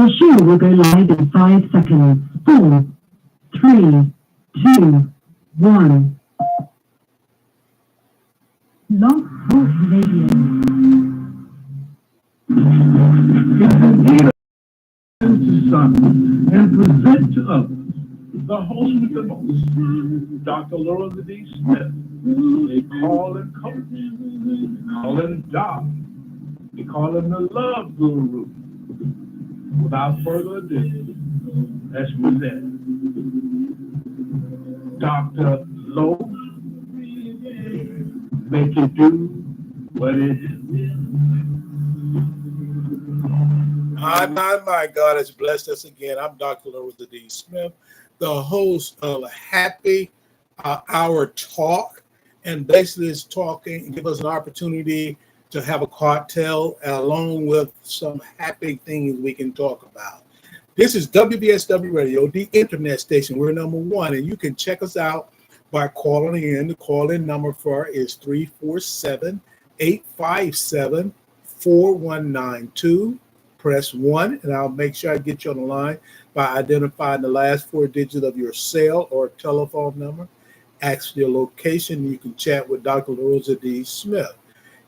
Your show will go live in 5 seconds. 4, 3, 2, 1. Love Talk Radio. To some and present to others the host with the most, Dr. Laura D. Smith. They call him coach, they call him doc, they call him the love guru. Without further ado, let's present Dr. Lowe. Make it do what it is. My God has blessed us again. I'm Dr. Laura D. Smith, the host of Happy Hour Talk. And basically it's talking and give us an opportunity to have a cocktail along with some happy things we can talk about. This is WVSW Radio, the internet station. We're number one, and you can check us out by calling in. The call-in number for is 347-857-4192. Press 1, and I'll make sure I get you on the line by identifying the last 4 digits of your cell or telephone number. Ask your location. You can chat with Dr. Rosa D. Smith.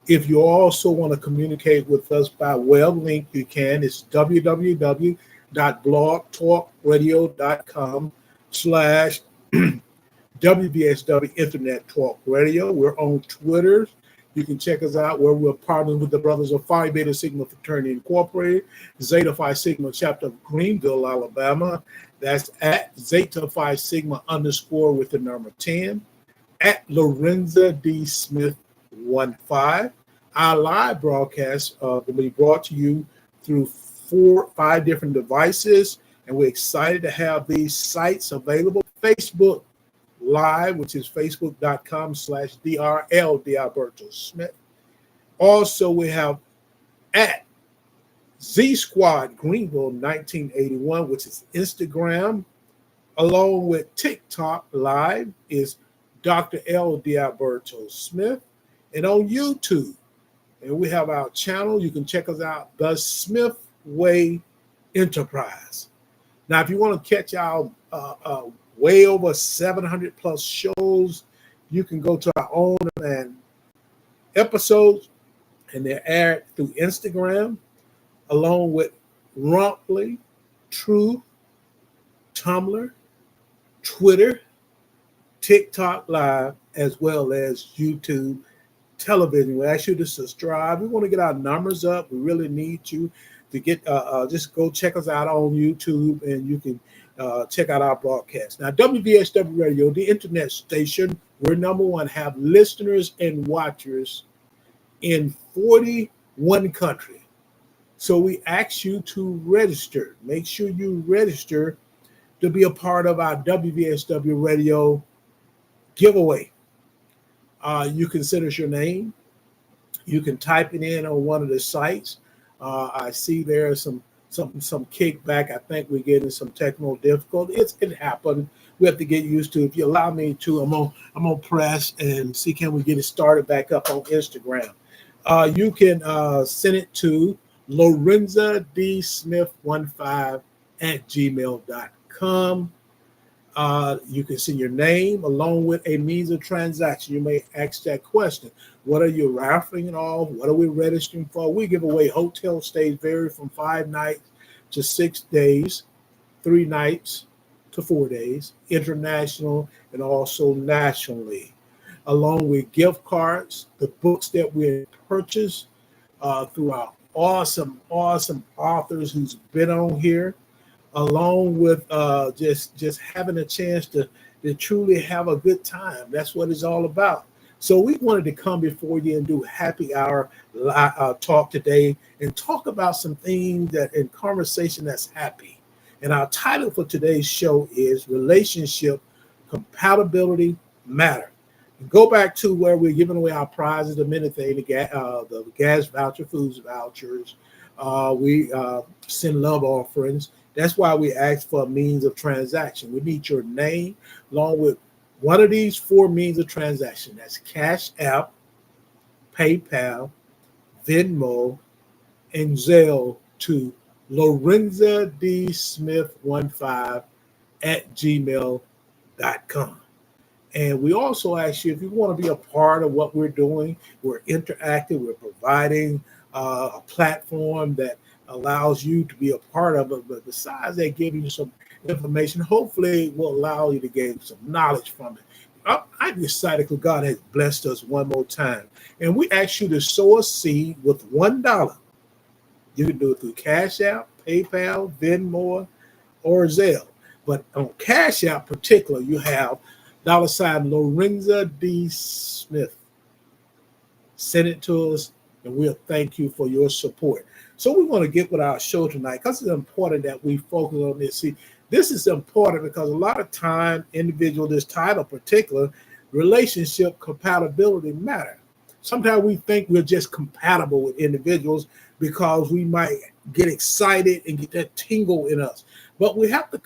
If you also want to communicate with us by web link, you can. It's www.blogtalkradio.com/WVSW Internet Talk Radio. We're on Twitter. You can check us out where we're partnering with the Brothers of Phi Beta Sigma Fraternity Incorporated, Zeta Phi Sigma chapter of Greenville, Alabama. That's at Zeta Phi Sigma _ with the number 10, at Lorenza D. Smith 15. Our live broadcast will be brought to you through 5 different devices, and we're excited to have these sites available. Facebook Live, which is facebook.com/DRL Dialberto Smith. Also, we have at Z Squad Greenville 1981, which is Instagram, along with TikTok Live is Dr. L. Dialberto Smith, and on YouTube. And we have our channel. You can check us out, The Smith Way Enterprise. Now, if you want to catch our way over 700 plus shows, you can go to our own and episodes, and they're aired through Instagram, along with Rumply, Truth, Tumblr, Twitter, TikTok Live, as well as YouTube television. We ask you to subscribe. We want to get our numbers up. We really need you to get just go check us out on YouTube, and you can check out our broadcast. Now, WVSW Radio, the internet station, we're number one, have listeners and watchers in 41 countries. So we ask you to register. Make sure you register to be a part of our WVSW Radio giveaway. You can send us your name. You can type it in on one of the sites. I see there's some kickback. I think we're getting some technical difficulty. It happened. We have to get used to. If you allow me to, I'm gonna press and see, can we get it started back up on Instagram. You can send it to Lorenza D. Smith 15@gmail.com. You can send your name along with a means of transaction. You may ask that question. What are you raffling off? What are we registering for? We give away hotel stays vary from 5 nights to 6 days, 3 nights to 4 days, international and also nationally, along with gift cards, the books that we purchased through our awesome authors who's been on here, along with just having a chance to truly have a good time. That's what it's all about. So we wanted to come before you and do happy hour talk today and talk about some things that in conversation that's happy. And our title for today's show is Relationship Compatibility Matter. Go back to where we're giving away our prizes a minute thing, the gas voucher, foods vouchers. We send love offerings. That's why we ask for a means of transaction. We need your name along with one of these 4 means of transaction. That's Cash App, PayPal, Venmo, and Zelle to Lorenza D. Smith 15 at gmail.com. And we also ask you if you want to be a part of what we're doing. We're interactive. We're providing a platform that allows you to be a part of it. But besides that, giving you some information, hopefully will allow you to gain some knowledge from it. I'm excited because God has blessed us one more time. And we ask you to sow a seed with $1. You can do it through Cash App, PayPal, Venmo, or Zelle. But on Cash App particular, you have $ Lorenza D. Smith. Send it to us, and we'll thank you for your support. So we want to get with our show tonight because it's important that we focus on this. See, this is important because a lot of time, individual, this title particular, relationship compatibility matter. Sometimes we think we're just compatible with individuals because we might get excited and get that tingle in us. But we have to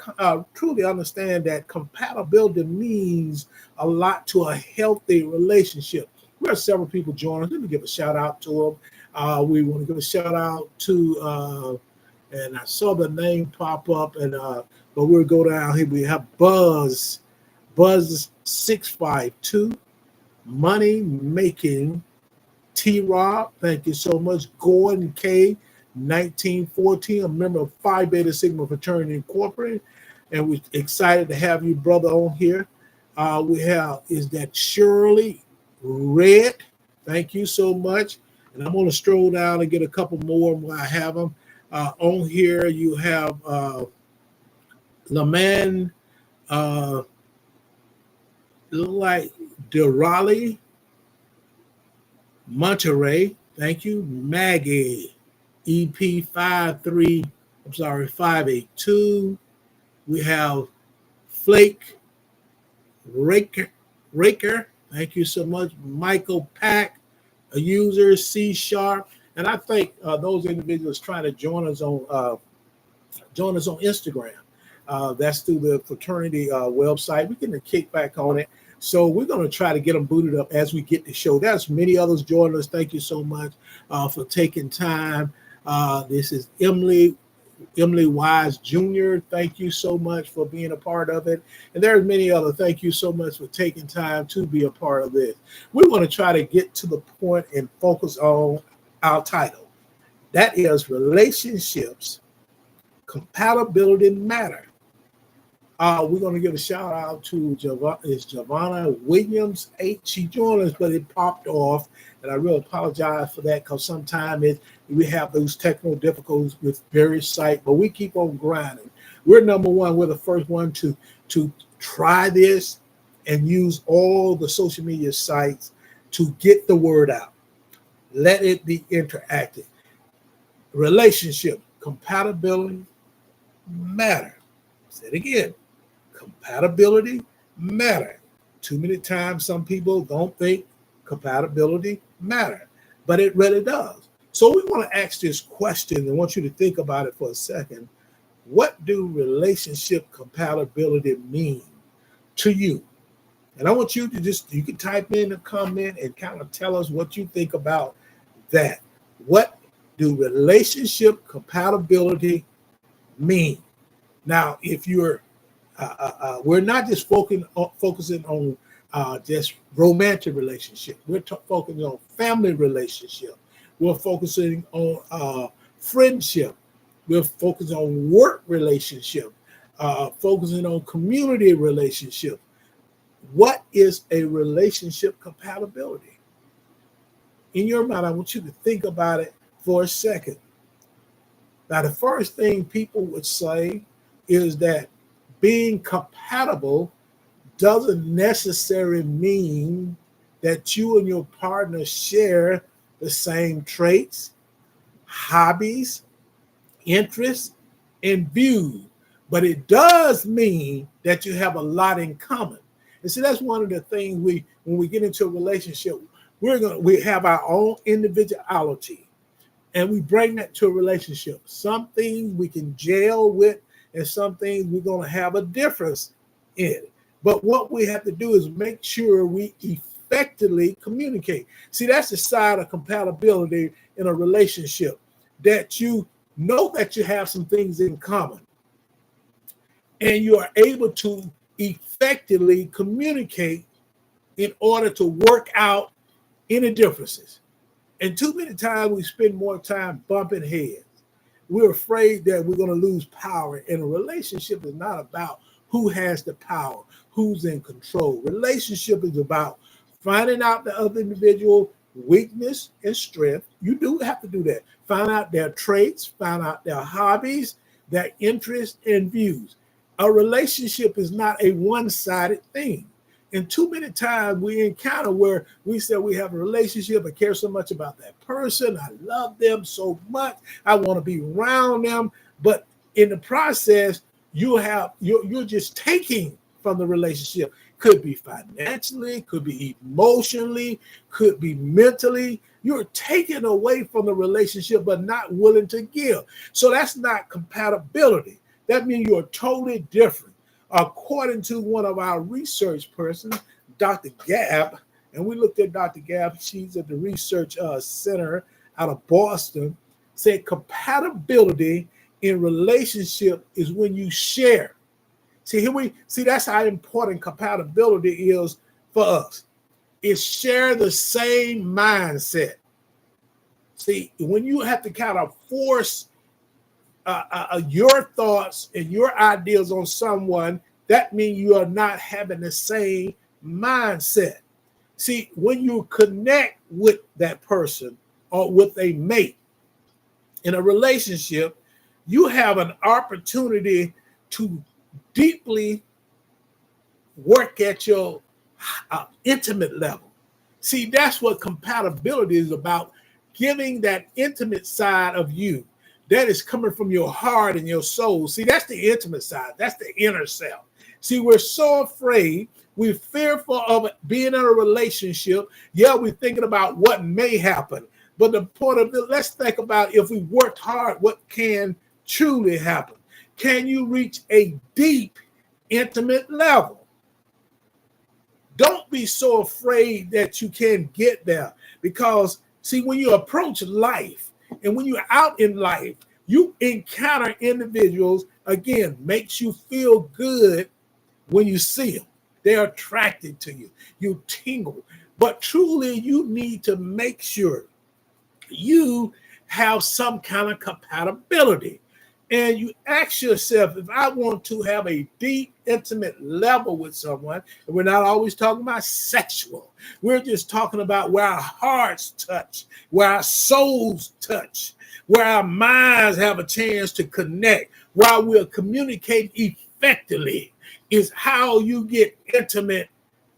truly understand that compatibility means a lot to a healthy relationship. We have several people joining us. Let me give a shout out to them. We want to give a shout out to, and I saw the name pop up, and but we'll go down here. We have Buzz 652, Money Making, T-Rob, thank you so much. Gordon K, 1914, a member of Phi Beta Sigma Fraternity Incorporated, and we're excited to have you, brother, on here. We have is that Shirley Red, thank you so much. And I'm going to stroll down and get a couple more while I have them. On here, you have Laman like Durali, Monterey, thank you. Maggie, EP 582. We have Flake Raker, thank you so much. Michael Pack, a user, C Sharp. And I think those individuals trying to join us on Instagram. That's through the fraternity website. We get a kickback on it. So we're going to try to get them booted up as we get the show. There's many others joining us. Thank you so much for taking time. This is Emily Wise Jr. Thank you so much for being a part of it. And there's many other. Thank you so much for taking time to be a part of this. We want to try to get to the point and focus on our title. That is Relationships Compatibility Matter. We're going to give a shout out to Giovanna Williams 8. She joined us, but it popped off, and I really apologize for that because sometimes we have those technical difficulties with various sites, but we keep on grinding. We're number one. We're the first one to try this and use all the social media sites to get the word out. Let it be interactive. Relationship compatibility matter. Say it again. Compatibility matter. Too many times some people don't think compatibility matter, but it really does. So we want to ask this question and want you to think about it for a second. What do relationship compatibility mean to you? And I want you to you can type in a comment and kind of tell us what you think about that. What do relationship compatibility mean? Now, if you're we're not just focusing on just romantic relationship. We're focusing on family relationship. We're focusing on friendship. We're focusing on work relationship. Focusing on community relationship. What is a relationship compatibility? In your mind, I want you to think about it for a second. Now, the first thing people would say is that being compatible doesn't necessarily mean that you and your partner share the same traits, hobbies, interests, and views. But it does mean that you have a lot in common. And see, that's one of the things when we get into a relationship, we have our own individuality, and we bring that to a relationship. Some things we can gel with, and some things we're going to have a difference in. But what we have to do is make sure we effectively communicate. See, that's the side of compatibility in a relationship, that you know that you have some things in common, and you are able to effectively communicate in order to work out any differences. And too many times we spend more time bumping heads. We're afraid that we're going to lose power. And a relationship is not about who has the power, who's in control. Relationship is about finding out the other individual weakness and strength. You do have to do that. Find out their traits, find out their hobbies, their interests and views. A relationship is not a one-sided thing. And too many times we encounter where we say we have a relationship, I care so much about that person, I love them so much, I want to be around them. But in the process, you're just taking from the relationship. Could be financially, could be emotionally, could be mentally. You're taking away from the relationship, but not willing to give. So that's not compatibility. That means you're totally different. According to one of our research persons, Dr. Gabb, and we looked at Dr. Gabb, she's at the research center out of Boston, said compatibility in relationship is when you share. See, that's how important compatibility is for us. It's share the same mindset. See, when you have to kind of force your thoughts and your ideas on someone, that means you are not having the same mindset. See, when you connect with that person or with a mate in a relationship, you have an opportunity to deeply work at your intimate level. See, that's what compatibility is about, giving that intimate side of you that is coming from your heart and your soul. See, that's the intimate side. That's the inner self. See, we're so afraid. We're fearful of being in a relationship. Yeah, we're thinking about what may happen. But the point of it, let's think about if we worked hard, what can truly happen? Can you reach a deep, intimate level? Don't be so afraid that you can't get there. Because, see, when you approach life, and when you're out in life, you encounter individuals, again, makes you feel good when you see them. They're attracted to you. You tingle. But truly, you need to make sure you have some kind of compatibility. And you ask yourself, if I want to have a deep, intimate level with someone, and we're not always talking about sexual, we're just talking about where our hearts touch, where our souls touch, where our minds have a chance to connect, while we're communicating effectively, is how you get intimate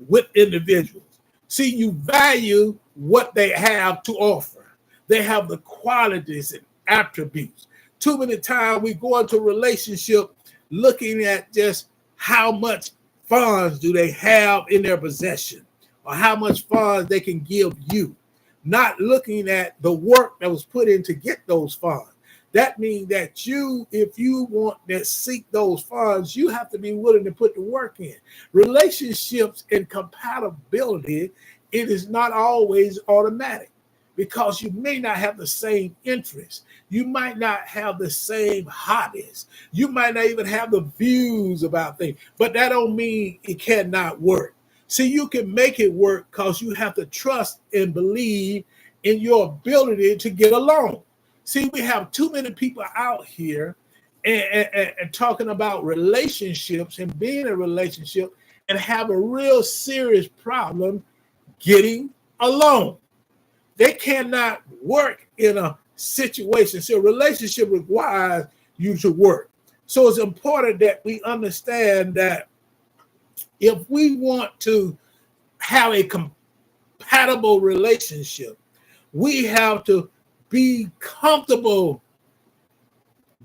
with individuals. See, you value what they have to offer. They have the qualities and attributes. Too many times we go into a relationship looking at just how much funds do they have in their possession or how much funds they can give you, not looking at the work that was put in to get those funds. That means that you, if you want to seek those funds, you have to be willing to put the work in. Relationships and compatibility, it is not always automatic, because you may not have the same interests. You might not have the same hobbies. You might not even have the views about things, but that don't mean it cannot work. See, you can make it work because you have to trust and believe in your ability to get along. See, we have too many people out here and talking about relationships and being in a relationship and have a real serious problem getting along. They cannot work in a situation. So a relationship requires you to work. So it's important that we understand that if we want to have a compatible relationship, we have to be comfortable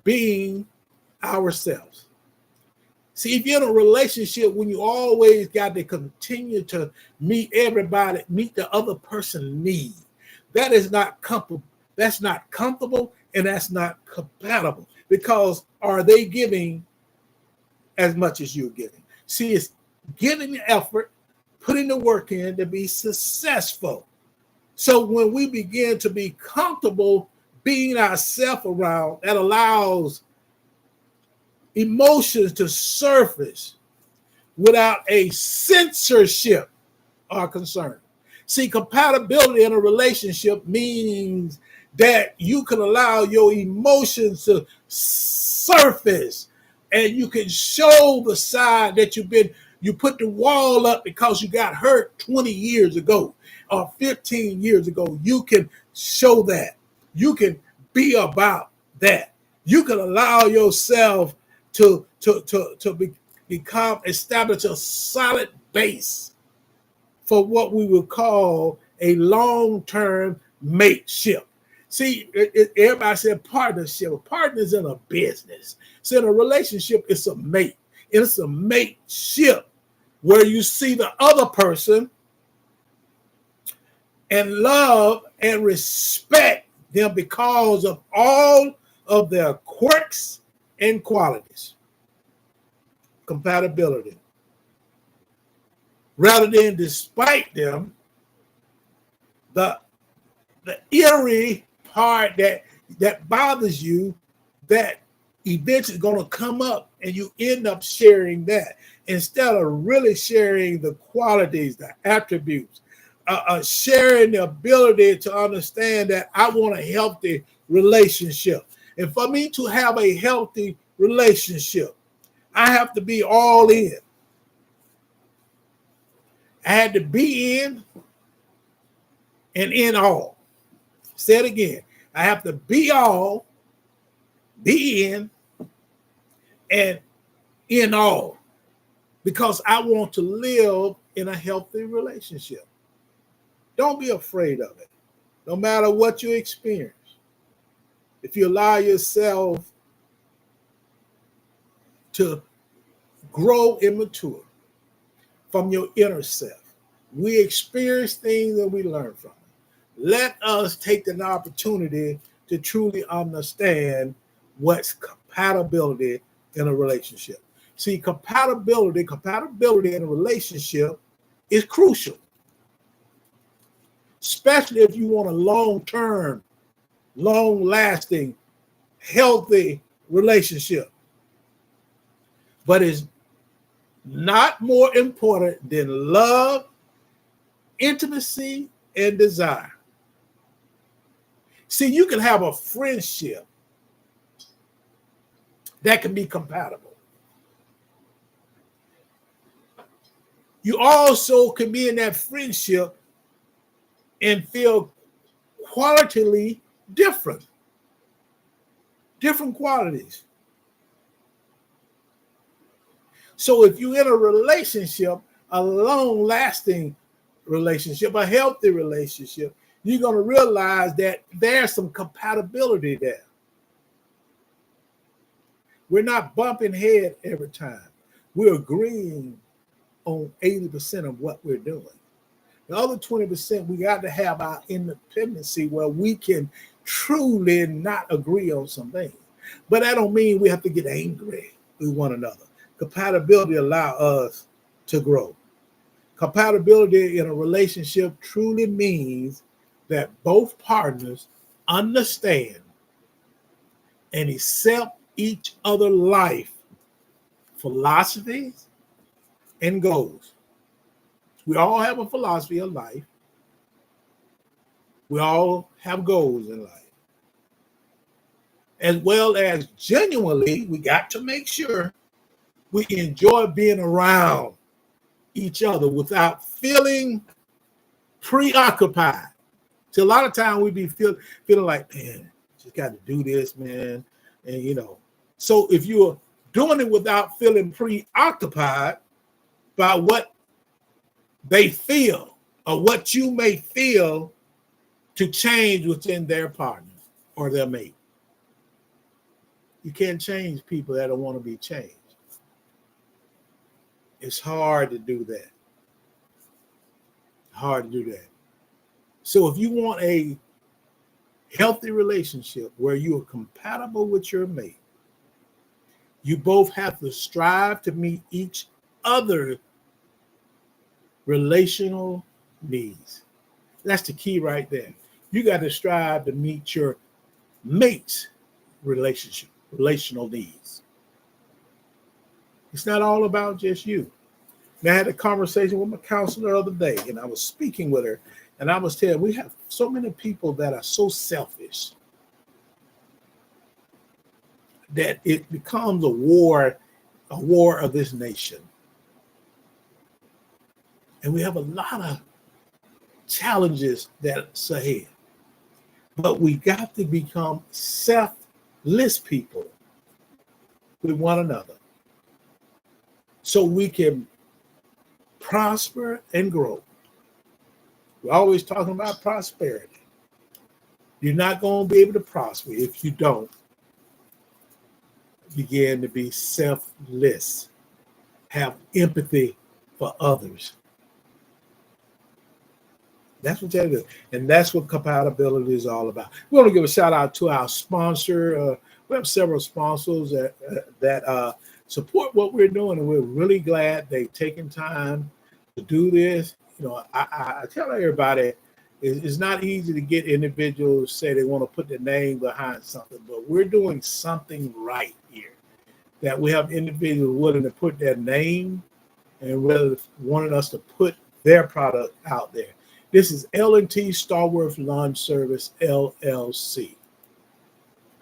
being ourselves. See, if you're in a relationship when you always got to continue to meet everybody, meet the other person's need, that is not comfortable. That's not comfortable, and that's not compatible. Because are they giving as much as you're giving? See, it's giving the effort, putting the work in to be successful. So when we begin to be comfortable being ourselves around that allows emotions to surface without a censorship or concern. See, compatibility in a relationship means that you can allow your emotions to surface and you can show the side that you put the wall up because you got hurt 20 years ago or 15 years ago. You can show that. You can be about that. You can allow yourself to establish a solid base for what we would call a long-term mateship. See, everybody said partnership. A partner's in a business. So in a relationship, it's a mate. It's a mateship where you see the other person and love and respect them because of all of their quirks and qualities. Compatibility. Rather than despite them, the eerie part that bothers you, that eventually going to come up, and you end up sharing that instead of really sharing the qualities, the attributes, sharing the ability to understand that I want a healthy relationship. And for me to have a healthy relationship, I have to be all in. I had to be in and in all. Say it again. I have to be all, be in, and in all, because I want to live in a healthy relationship. Don't be afraid of it, no matter what you experience. If you allow yourself to grow and mature from your inner self, we experience things and we learn from it. Let us take an opportunity to truly understand what's compatibility in a relationship. See, compatibility in a relationship is crucial, especially if you want a long-term, long-lasting, healthy relationship. But it's not more important than love, intimacy, and desire. See, you can have a friendship that can be compatible. You also can be in that friendship and feel qualitatively different qualities. So if you're in a relationship, a long-lasting relationship, a healthy relationship, you're going to realize that there's some compatibility there. We're not bumping head every time. We're agreeing on 80% of what we're doing. The other 20%, we got to have our independency where we can truly not agree on some things. But that don't mean we have to get angry with one another. Compatibility allows us to grow. Compatibility in a relationship truly means that both partners understand and accept each other's life philosophies and goals. We all have a philosophy of life. We all have goals in life. As well as genuinely, we got to make sure we enjoy being around each other without feeling preoccupied. So a lot of times we be feeling like, man, just got to do this, man. And, so if you're doing it without feeling preoccupied by what they feel or what you may feel to change within their partner or their mate. You can't change people that don't want to be changed. It's hard to do that. So if you want a healthy relationship where you are compatible with your mate, you both have to strive to meet each other's relational needs. That's the key right there. You got to strive to meet your mate's relational needs. It's not all about just you. And I had a conversation with my counselor the other day, and I was speaking with her, and I was telling her, we have so many people that are so selfish that it becomes a war of this nation. And we have a lot of challenges that's ahead. But we got to become selfless people with one another so we can prosper and grow. We're always talking about prosperity. You're not going to be able to prosper if you don't begin to be selfless, have empathy for others. That's what that is. And that's what compatibility is all about. We want to give a shout out to our sponsor. We have several sponsors that support what we're doing, and we're really glad they've taken time to do this. You know, I tell everybody it's not easy to get individuals say they want to put their name behind something, but we're doing something right here. That we have individuals willing to put their name and really wanting us to put their product out there. This is L&T Starworth Lawn Service, LLC.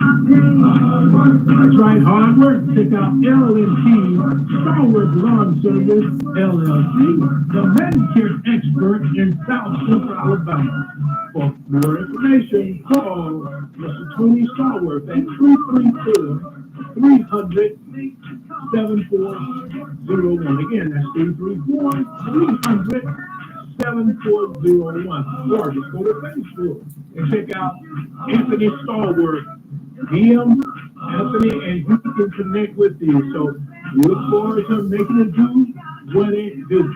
That's right, hard work. Check out L&T Starworth Lawn Service, LLC, the manicure expert in South Central Alabama. For more information, call Mr. Tony Starworth at 334-300-7401. Again, that's 334-300-7401. Or just go to Facebook and check out Anthony Starworth. DM Anthony, and you can connect with these. So we look forward to making it do what it do.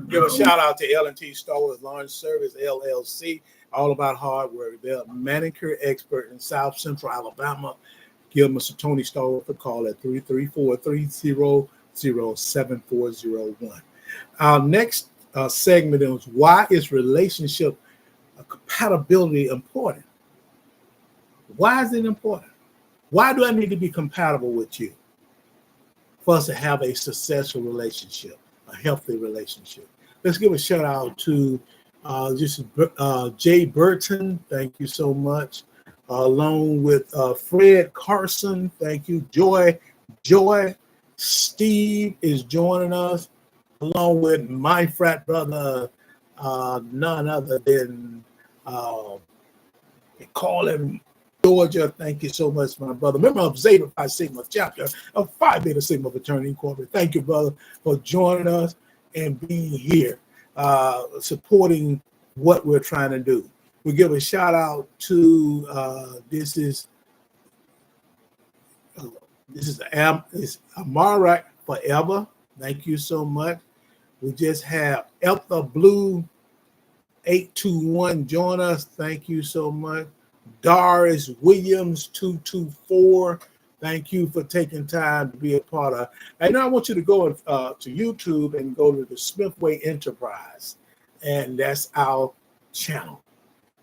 Give a shout out to L&T Starworth Lawn Service, LLC. All about hard work. They're a manicure expert in South Central Alabama. Give Mr. Tony Starworth a call at 334-300-7401. Our next segment is why is relationship compatibility important? Why is it important? Why do I need to be compatible with you for us to have a successful relationship, a healthy relationship? Let's give a shout out to Jay Burton, thank you so much. Along with Fred Carson, thank you. Joy Steve is joining us, along with my frat brother, none other than call him Georgia. Thank you so much, my brother. Member of Zeta Phi Sigma chapter of Phi Beta Sigma Fraternity Incorporated. Thank you, brother, for joining us and being here. Supporting what we're trying to do. We give a shout out to this is Amara Forever. Thank you so much. We just have Eltha Blue 821 join us. Thank you so much. Doris Williams 224. Thank you for taking time to be a part of. And now I want you to go to YouTube and go to the Smithway Enterprise. And that's our channel.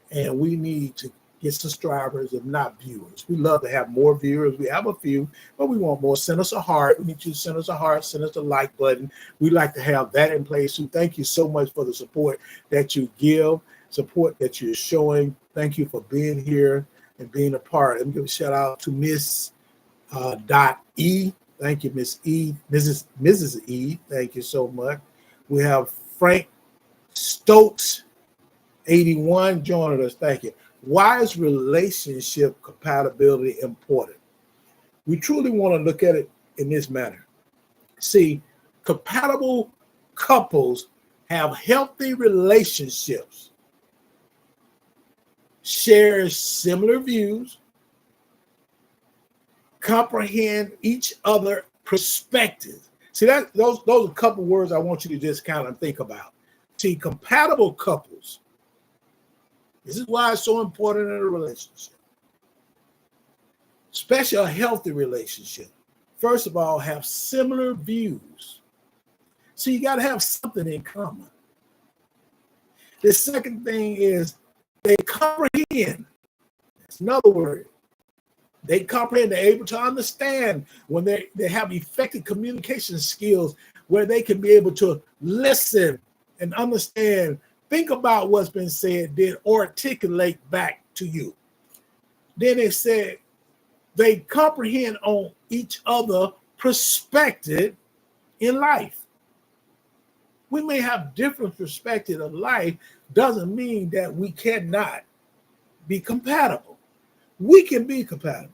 And we need to get subscribers, if not viewers. We love to have more viewers. We have a few, but we want more. Send us a heart. We need you to send us a heart. Send us a like button. We like to have that in place. So thank you so much for the support that you give, support that you're showing. Thank you for being here and being a part. Let me give a shout out to Miss .E. Thank you, Miss E. Mrs. E. Thank you so much. We have Frank Stokes 81 joining us. Thank you. Why is relationship compatibility important? We truly want to look at it in this manner. See, compatible couples have healthy relationships, share similar views, comprehend each other perspectives. See, that those are a couple words I want you to just kind of think about. See, compatible couples. This is why it's so important in a relationship. especially a healthy relationship. First of all, have similar views. So you got to have something in common. The second thing is they comprehend. That's another word. They comprehend, they're able to understand when they have effective communication skills where they can be able to listen and understand, think about what's been said, then articulate back to you. Then it said they comprehend on each other perspective in life. We may have different perspective of life, doesn't mean that we cannot be compatible. We can be compatible.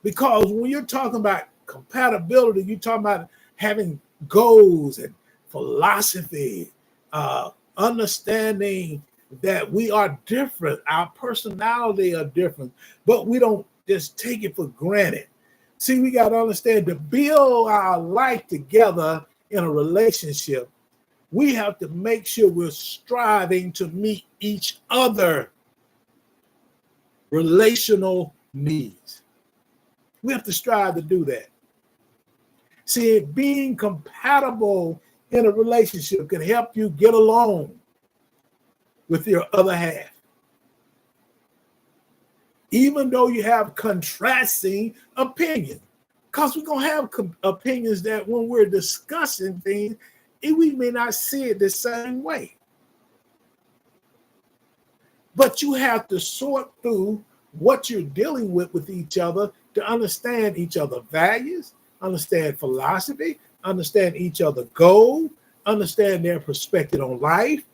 Because when you're talking about compatibility, you're talking about having goals and philosophy, understanding that we are different, our personality are different, but we don't just take it for granted. See, we got to understand to build our life together in a relationship, we have to make sure we're striving to meet each other relational needs. We have to strive to do that. See, being compatible in a relationship can help you get along with your other half. Even though you have contrasting opinions, because we're going to have opinions that when we're discussing things, we may not see it the same way. But you have to sort through what you're dealing with each other to understand each other's values, understand philosophy, understand each other's goal, understand their perspective on life,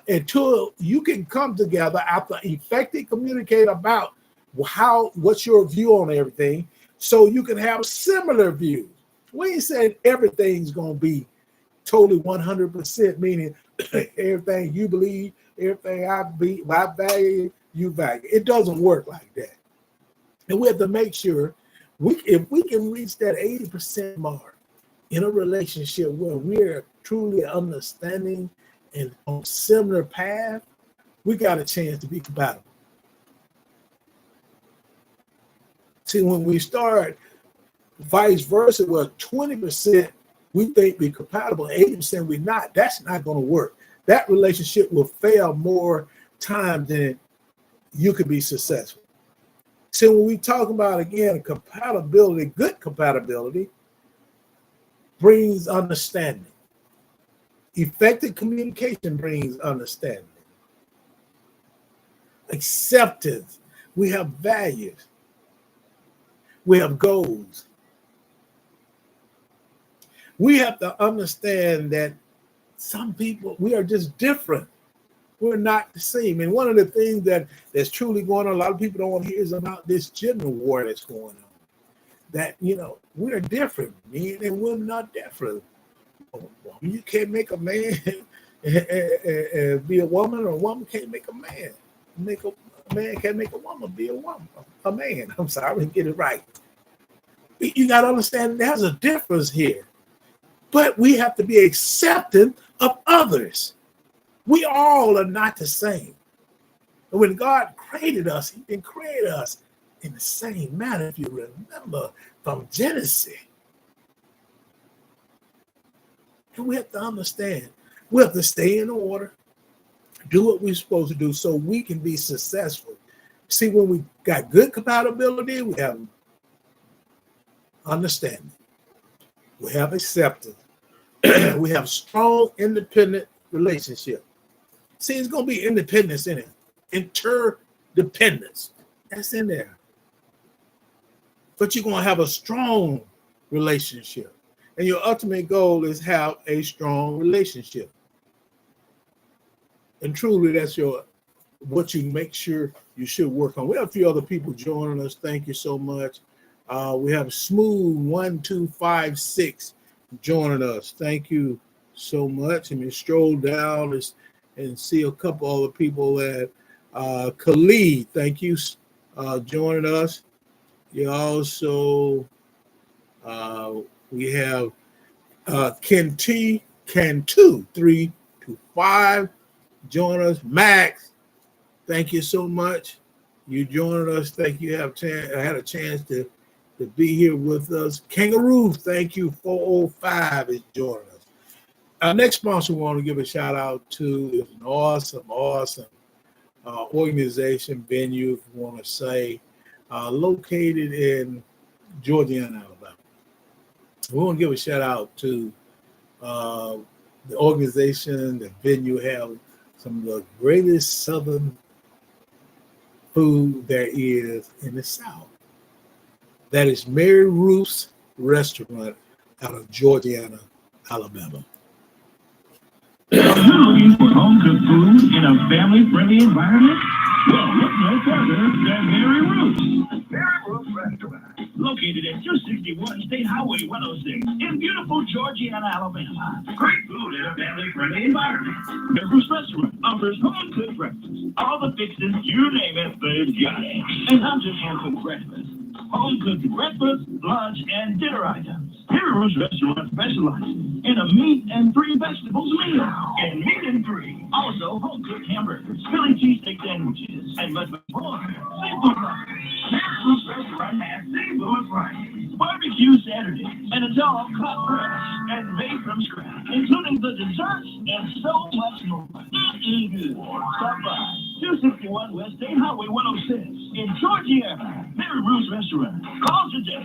until you can come together after effectively communicate about what's your view on everything, so you can have similar views. We ain't saying everything's going to be totally 100%, meaning everything you believe, everything I value, you value. It doesn't work like that. And we have to make sure if we can reach that 80% mark in a relationship where we're truly understanding and on similar path, we got a chance to be compatible. See, when we start vice versa, where 20% we think we're compatible, 80% we're not, that's not going to work. That relationship will fail more times than you could be successful. So when we talk about, again, compatibility, good compatibility brings understanding. Effective communication brings understanding. Acceptance. We have values. We have goals. We have to understand that some people, we are just different. We're not the same. And one of the things that's truly going on, a lot of people don't want to hear, is about this gender war that's going on. That, we're different. Men and women are different. You can't make a man be a woman, or a woman can't make a man. A man can't make a woman be a man. I'm sorry, I didn't get it right. You got to understand there's a difference here. But we have to be accepting of others. We all are not the same. And when God created us, he didn't create us in the same manner, if you remember from Genesis. And we have to understand, we have to stay in order, do what we're supposed to do so we can be successful. See, when we got good compatibility, we have understanding, we have acceptance, we have strong, independent relationship. See, it's going to be independence in it, interdependence. That's in there. But you're going to have a strong relationship. And your ultimate goal is have a strong relationship. And truly, that's what you make sure you should work on. We have a few other people joining us. Thank you so much. We have Smooth 1256 joining us. Thank you so much. And we stroll down and see a couple other people that Khalid, thank you, joining us. You also we have Cantu 325 join us. Max, thank you so much. You joined us. Thank you. Had a chance to be here with us. Kangaroo, thank you. 405 is joining us. Our next sponsor we want to give a shout out to is an awesome organization, venue, if you want to say, located in Georgia and Alabama. We want to give a shout out to the organization, the venue, have some of the greatest Southern food there is in the South. That is Mary Ruth's Restaurant out of Georgiana, Alabama. Looking for home-cooked food in a family-friendly environment? Well, look no further than Mary Ruth's. Mary Ruth's Restaurant, located at 261 State Highway 106 in beautiful Georgiana, Alabama. Great food in a family-friendly environment. Mary Ruth's Restaurant offers home-cooked breakfast. All the fixings, you name it, they've got it. And not just home-cooked breakfast. Home-cooked breakfast, lunch, and dinner items. Mary Ruth's Restaurant specializes in a meat and 3 vegetables meal. And meat and 3. Also, home-cooked hamburgers, Philly cheesesteak sandwiches, and much more. Seafood Fridays. Mary Ruth's Restaurant has Seafood Fridays, Barbecue Saturdays, and it's all cut fresh and made from scratch, including the desserts and so much more. Good. Stop by 261 West State Highway 106 in Georgiana. Mary Ruth's Restaurant. Call today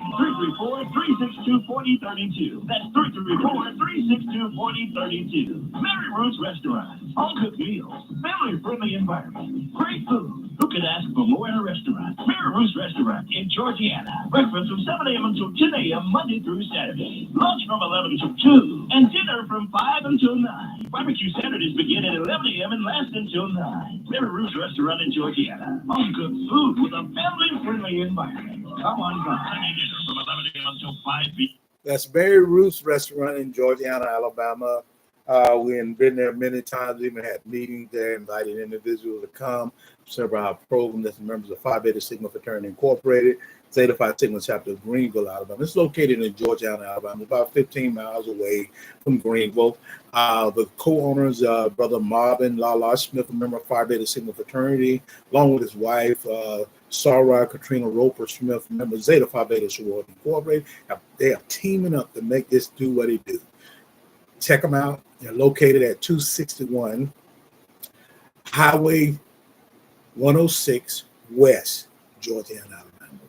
334-362-4032. That's 334-362-4032. Mary Ruth's Restaurant. Home-cooked meals, family-friendly environment, great food. Who could ask for more in a restaurant? Mary Ruth's Restaurant in Georgiana. Breakfast from 7 a.m. until 10 a.m. Monday through Saturday. Lunch from 11 to 2. And dinner from 5 until 9. Barbecue Saturdays begin at 11 a.m. and last until 9. Mary Ruth's Restaurant in Georgiana. Home-cooked food with a family-friendly environment. Come on by. Dinner from 11 a.m. until 5 p.m. That's Mary Ruth's Restaurant in Georgiana, Alabama. We've been there many times, even had meetings there, invited individuals to come, serve our program. That's members of Phi Beta Sigma Fraternity Incorporated, Zeta Phi Sigma Chapter of Greenville, Alabama. It's located in Georgiana, Alabama, about 15 miles away from Greenville. The co-owners, Brother Marvin Lala Smith, a member of Phi Beta Sigma Fraternity, along with his wife, Sarah Katrina Roper Smith, member of Zeta Phi Beta Sorority Incorporated. They are teaming up to make this do what it do. Check them out. They're located at 261 Highway 106 West, Georgiana, Alabama.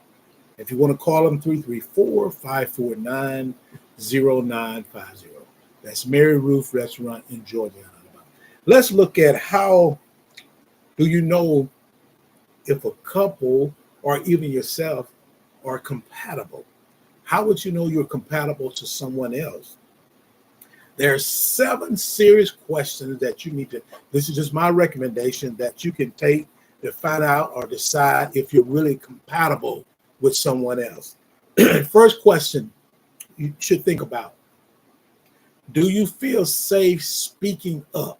If you want to call them, 334-549-0950. That's Mary Ruth Restaurant in Georgiana, Alabama. Let's look at how do you know if a couple or even yourself are compatible. How would you know you're compatible to someone else? There are 7 serious questions that you need to, this is just my recommendation, that you can take to find out or decide if you're really compatible with someone else. First question you should think about: do you feel safe speaking up?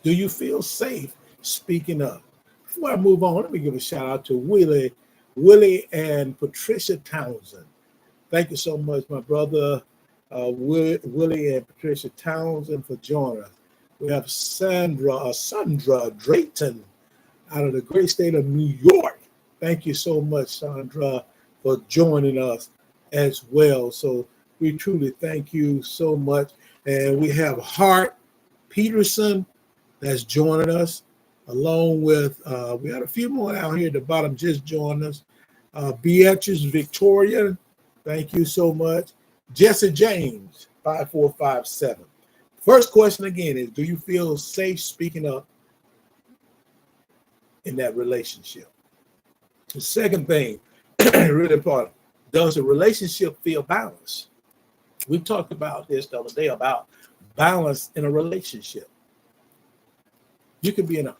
Do you feel safe speaking up? Before I move on, let me give a shout out to Willie and Patricia Townsend. Thank you so much, my brother Willie and Patricia Townsend, for joining us. We have Sandra Drayton out of the great state of New York. Thank you so much, Sandra, for joining us as well. So we truly thank you so much. And we have Hart Peterson that's joining us, along with, we had a few more out here at the bottom just joining us. Beatrice Victoria, thank you so much. Jesse James, 5457. First question again is, do you feel safe speaking up in that relationship? The second thing, really important, does the relationship feel balanced? We talked about this the other day about balance in a relationship. You can be in an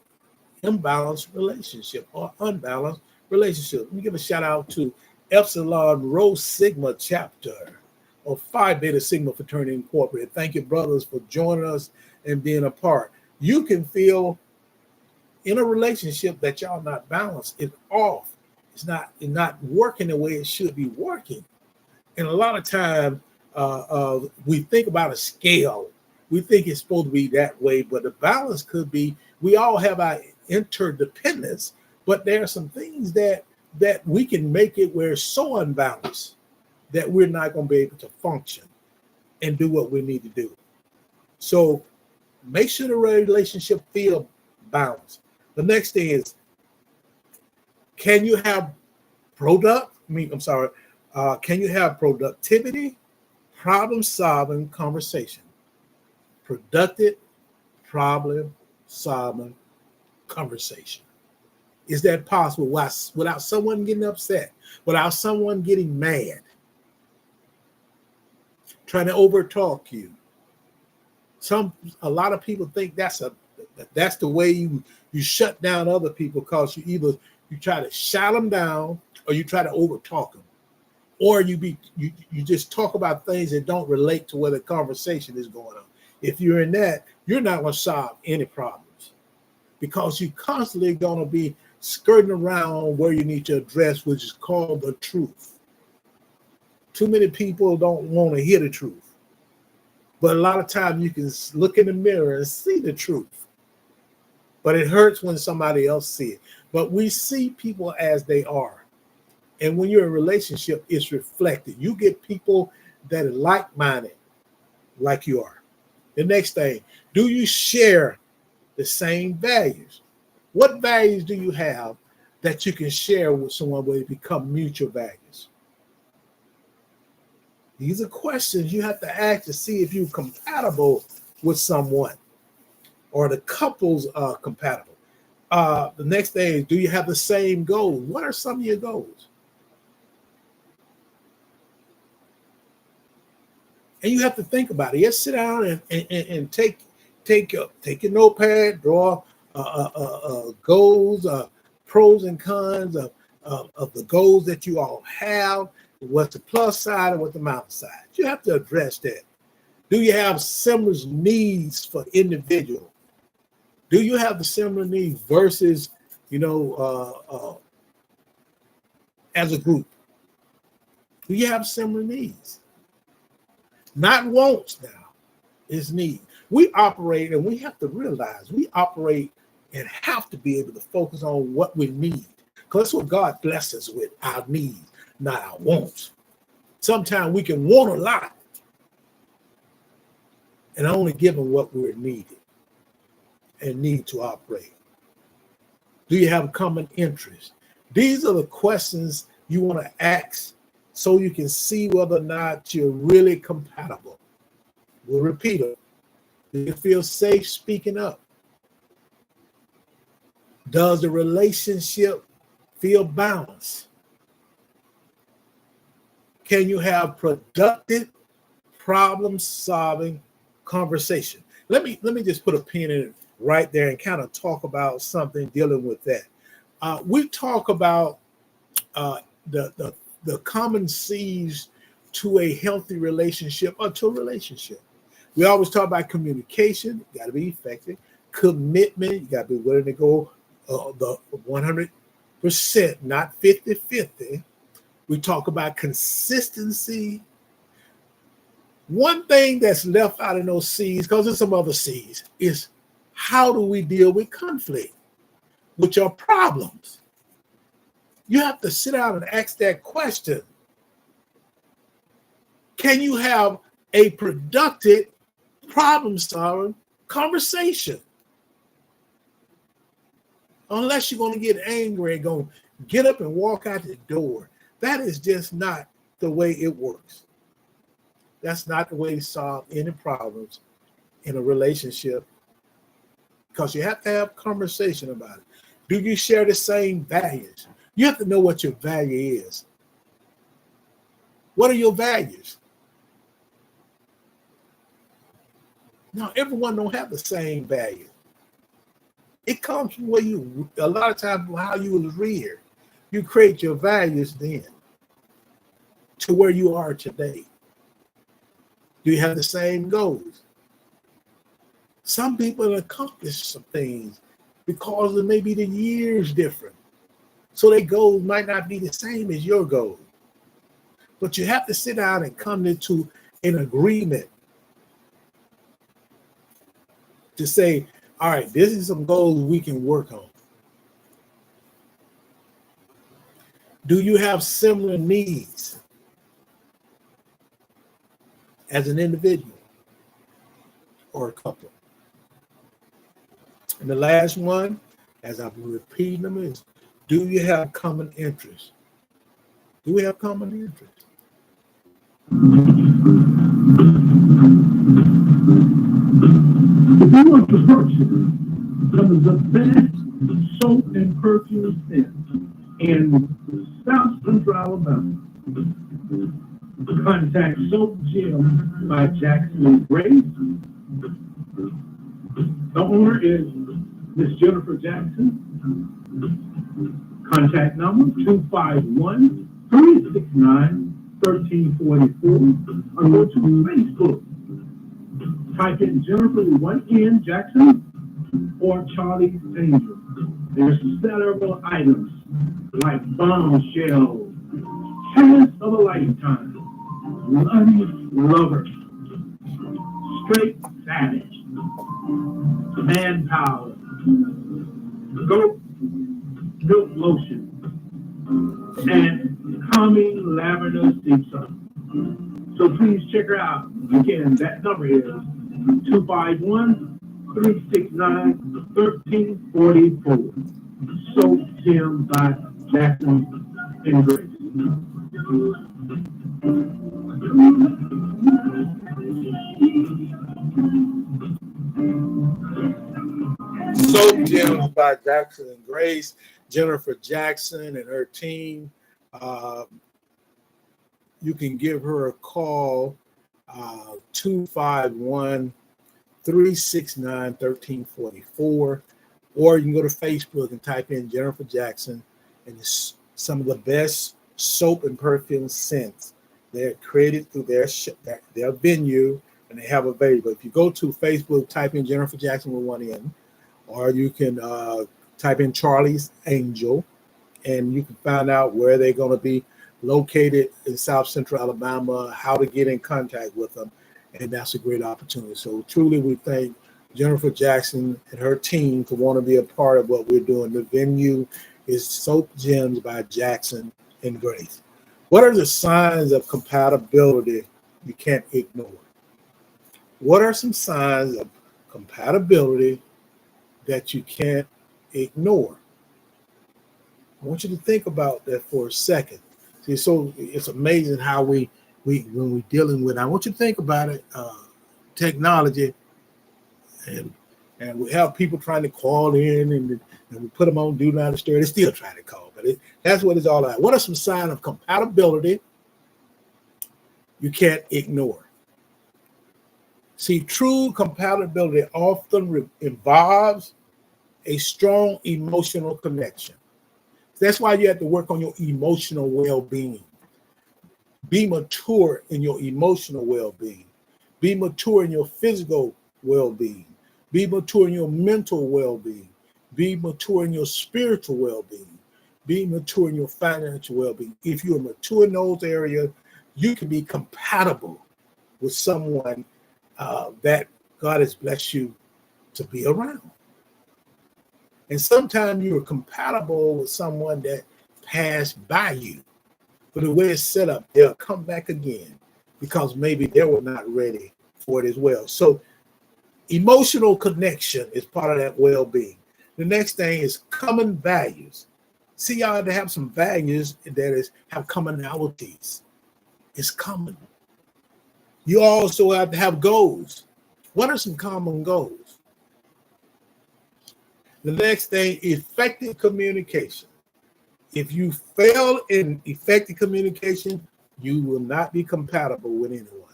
imbalanced relationship or unbalanced relationship. Let me give a shout out to Epsilon Rho Sigma chapter of Phi Beta Sigma Fraternity Incorporated. Thank you, brothers, for joining us and being a part. You can feel in a relationship that y'all not balanced. It's off. It's not working the way it should be working. And a lot of time we think about a scale. We think it's supposed to be that way, but the balance could be, we all have our interdependence, but there are some things that we can make it where it's so unbalanced that we're not going to be able to function and do what we need to do. So make sure the relationship feel balanced. The next thing is, can you have can you have productivity, problem-solving conversation? Productive, problem-solving conversation. Is that possible without someone getting upset, without someone getting mad, trying to overtalk you? A lot of people think that's the way you shut down other people, because you try to shout them down, or you try to overtalk them, or you just talk about things that don't relate to where the conversation is going on. If you're in that, you're not going to solve any problems, because you're constantly going to be skirting around where you need to address, which is called the truth. Too many people don't want to hear the truth, but a lot of times you can look in the mirror and see the truth, but it hurts when somebody else sees it. But we see people as they are, and when you're in a relationship, it's reflected. You get people that are like-minded, like you are. The next thing, do you share the same values? What values do you have that you can share with someone where it become mutual values? These are questions you have to ask to see if you're compatible with someone, or the couples are compatible. The next thing is, do you have the same goals? What are some of your goals? And you have to think about it. Just sit down and take your notepad, draw goals, pros and cons of the goals that you all have. What's the plus side and what's the minus side? You have to address that. Do you have similar needs for individual? Do you have the similar needs versus, as a group? Do you have similar needs? Not wants now, it's need. We operate, and we have to realize we operate and have to be able to focus on what we need, because that's what God blesses us with, our needs, not our wants. Sometimes we can want a lot and only give them what we're needed and need to operate. Do you have a common interest? These are the questions you want to ask so you can see whether or not you're really compatible. We'll repeat it. Do you feel safe speaking up? Does the relationship feel balanced? Can you have productive, problem-solving conversation? Let me just put a pin in it right there and kind of talk about something dealing with that. We talk about the common seeds to a healthy relationship, or to a relationship. We always talk about communication, you got to be effective. Commitment, you got to be willing to go the 100%, not 50-50. We talk about consistency. One thing that's left out in those C's, because there's some other C's, is how do we deal with conflict, which are problems? You have to sit down and ask that question. Can you have a productive, problem-solving conversation? Unless you're going to get angry and go get up and walk out the door. That is just not the way it works. That's not the way to solve any problems in a relationship, because you have to have conversation about it. Do you share the same values? You have to know what your value is. What are your values? Now, everyone don't have the same value. It comes from where a lot of times, how you was reared. You create your values then to where you are today. Do you have the same goals? Some people accomplish some things because of maybe the years different. So their goals might not be the same as your goal. But you have to sit down and come into an agreement to say, all right, this is some goals we can work on. Do you have similar needs as an individual or a couple? And the last one, as I've been repeating them, is do you have common interests? Do we have common interests? If you want to purchase some of the best soap and perfume scents in South Central Alabama, contact Soap Gym by Jackson and Grace. The owner is Miss Jennifer Jackson. Contact number 251-369-1344, or go to Facebook. Type in Jennifer with one N, Jackson, or Charlie's Angel. There's several items like bombshells, chance of a lifetime, Lunny Lover, Straight Savage, Manpower, Goat Milk Lotion, and Calming Lavender Deep Sun. So please check her out. Again, that number is 251-369-1344. Soap Gym by Jackson and Grace. Soap Gems by Jackson and Grace, Jennifer Jackson and her team. You can give her a call, 251-369-1344, or you can go to Facebook and type in Jennifer Jackson, and it's some of the best soap and perfume scents. They're created through their venue, and they have available. If you go to Facebook, type in Jennifer Jackson with one N, or you can type in Charlie's Angel, and you can find out where they're going to be located in South Central Alabama, how to get in contact with them, and that's a great opportunity. So truly we thank Jennifer Jackson and her team for wanting to be a part of what we're doing. The venue is Soap Gems by Jackson and Grace. What are the signs of compatibility you can't ignore? What are some signs of compatibility that you can't ignore? I want you to think about that for a second. See, so it's amazing how we when we're dealing with. I want you to think about it. Technology, and we have people trying to call in, and we put them on Do Not Disturb. They're still trying to call, but that's what it's all about. What are some signs of compatibility you can't ignore? See, true compatibility often involves a strong emotional connection. That's why you have to work on your emotional well-being. Be mature in your emotional well-being. Be mature in your physical well-being. Be mature in your mental well-being. Be mature in your spiritual well-being. Be mature in your financial well-being. If you're mature in those areas, you can be compatible with someone that God has blessed you to be around. And sometimes you're compatible with someone that passed by you. But the way it's set up, they'll come back again because maybe they were not ready for it as well. So emotional connection is part of that well-being. The next thing is common values. See, y'all have to have some values that have commonalities. It's common. You also have to have goals. What are some common goals? The next thing, effective communication. If you fail in effective communication, you will not be compatible with anyone.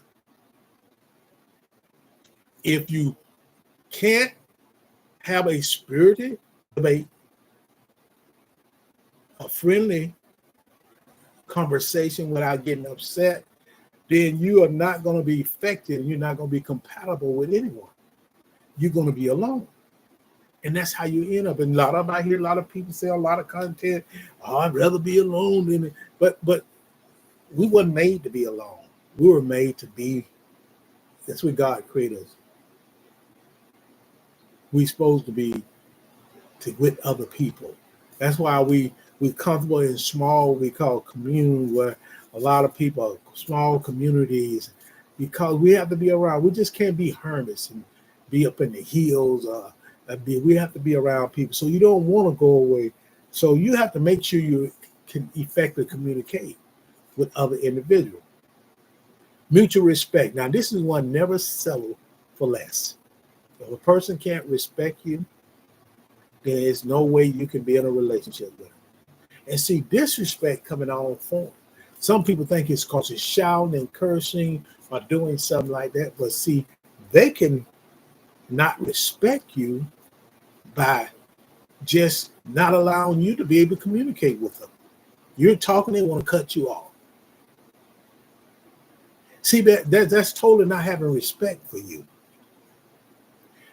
If you can't have a spirited debate, a friendly conversation without getting upset, then you are not going to be effective and you're not going to be compatible with anyone. You're going to be alone. And that's how you end up. And I hear a lot of people say a lot of content, oh, I'd rather be alone than it. But we weren't made to be alone. We were made to be, that's what God created us. We're supposed to be with other people. That's why we comfortable in small, we call commune, where a lot of people, small communities, because we have to be around. We just can't be hermits and be up in the hills. We have to be around people. So you don't want to go away. So you have to make sure you can effectively communicate with other individuals. Mutual respect. Now, this is one, never settle for less. If a person can't respect you, there is no way you can be in a relationship with them. And see, disrespect coming on form. Some people think it's because it's shouting and cursing or doing something like that. But see, they can not respect you by just not allowing you to be able to communicate with them. You're talking, they want to cut you off. See, that's totally not having respect for you.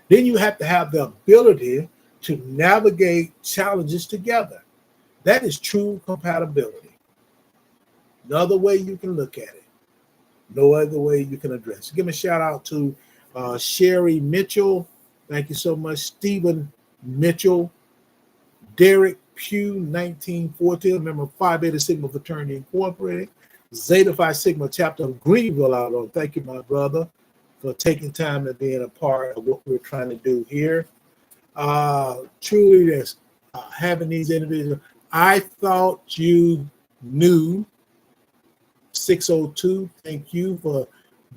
Then you have to have the ability to navigate challenges together. That is true compatibility. Another way you can look at it. No other way you can address it. Give me a shout out to Sherry Mitchell. Thank you so much. Stephen Mitchell. Derek Pugh, 1914, member of Phi Beta Sigma Fraternity Incorporated. Zeta Phi Sigma chapter of Greenville out on. Thank you, my brother, for taking time and being a part of what we're trying to do here. Truly, this having these individuals. I thought you knew 602. Thank you for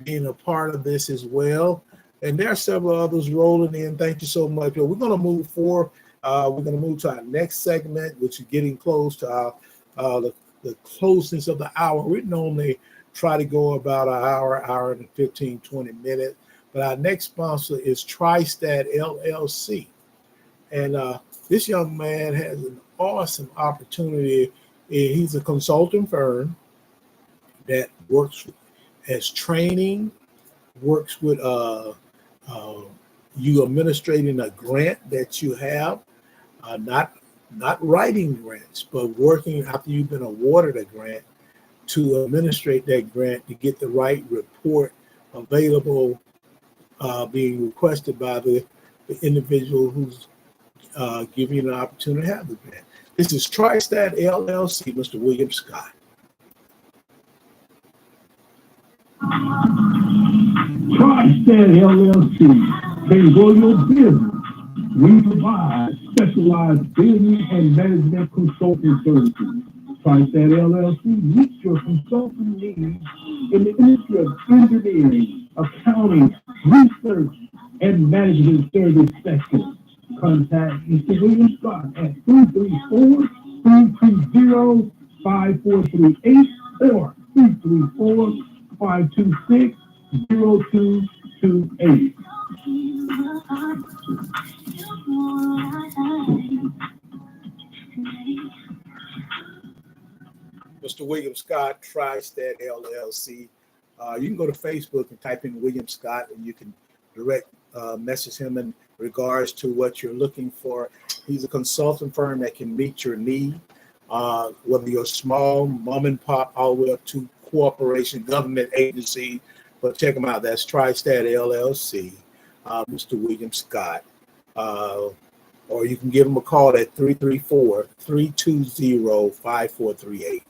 being a part of this as well. And there are several others rolling in. Thank you so much. We're going to move forward. We're going to move to our next segment, which is getting close to our the closeness of the hour. We normally try to go about an hour and 15, 20 minutes. But our next sponsor is TriStat LLC. And this young man has an awesome opportunity. He's a consulting firm that works as training, works with you administrating a grant that you have, not writing grants, but working after you've been awarded a grant to administrate that grant to get the right report available, being requested by the individual who's giving you an opportunity to have the grant. This is TriStat LLC, Mr. William Scott. TriStat LLC, they grow your business. We provide specialized business and management consulting services. TriStat LLC meets your consulting needs in the industry of engineering, accounting, research, and management service sectors. Contact Mr. William Scott at 334-330-5438 or 334-526-0228. Mr. William Scott, TriStat LLC. You can go to Facebook and type in William Scott, and you can direct message him in regards to what you're looking for. He's a consulting firm that can meet your need, whether you're small, mom and pop, all the way up to corporation, government agency. But check him out. That's TriStat LLC, Mr. William Scott. Or you can give him a call at 334-320-5438.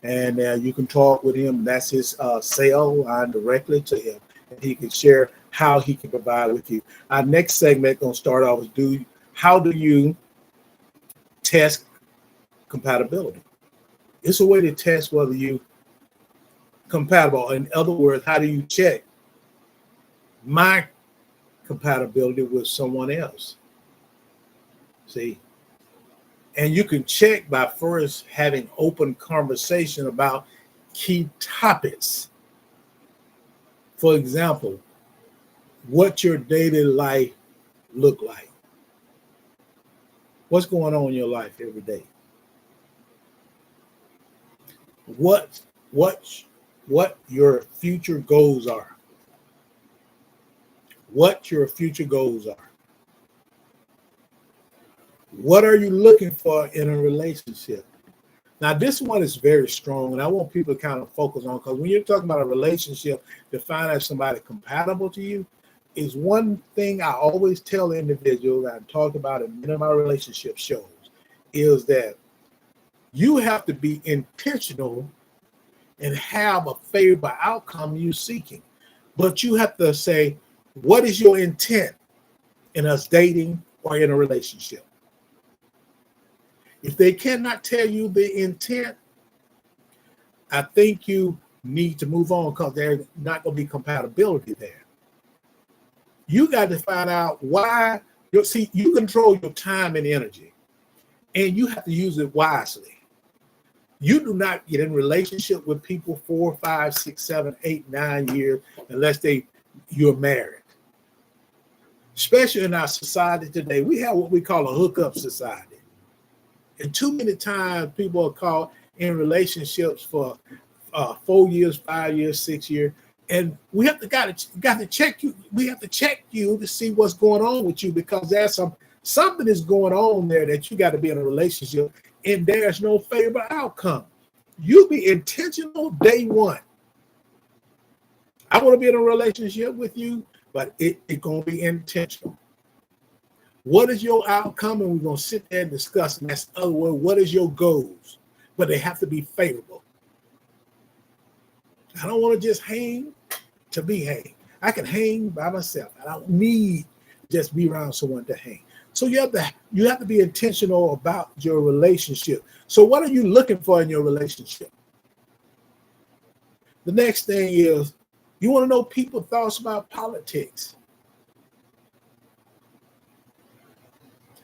And you can talk with him. That's his cell line directly to him. And he can share how he can provide with you. Our next segment going to start off with how do you test compatibility? It's a way to test whether you compatible. In other words, how do you check my compatibility with someone else? See? And you can check by first having open conversation about key topics. For example, what your daily life look like. What's going on in your life every day? What your future goals are. What your future goals are. What are you looking for in a relationship? Now, this one is very strong, and I want people to kind of focus on, because when you're talking about a relationship, to find out somebody compatible to you is one thing I always tell individuals. I talk about in many of my relationship shows. is that you have to be intentional and have a favorable outcome you're seeking. But you have to say, what is your intent in us dating or in a relationship? If they cannot tell you the intent, I think you need to move on because there's not going to be compatibility there. You got to find out why. See, you control your time and energy, and you have to use it wisely. You do not get in relationship with people 4, 5, 6, 7, 8, 9 years unless you're married. Especially in our society today, we have what we call a hookup society. And too many times people are caught in relationships for 4 years, 5 years, 6 years. And we have to got to check you. We have to check you to see what's going on with you, because there's something is going on there that you got to be in a relationship, and there's no favorable outcome. You be intentional day one. I want to be in a relationship with you, but it's going to be intentional. What is your outcome? And we're going to sit there and discuss. And that's the other word. What is your goals? But they have to be favorable. I don't want to just hang to be hang. I can hang by myself. I don't need just be around someone to hang. So you have to be intentional about your relationship. So what are you looking for in your relationship? The next thing is, you want to know people's thoughts about politics.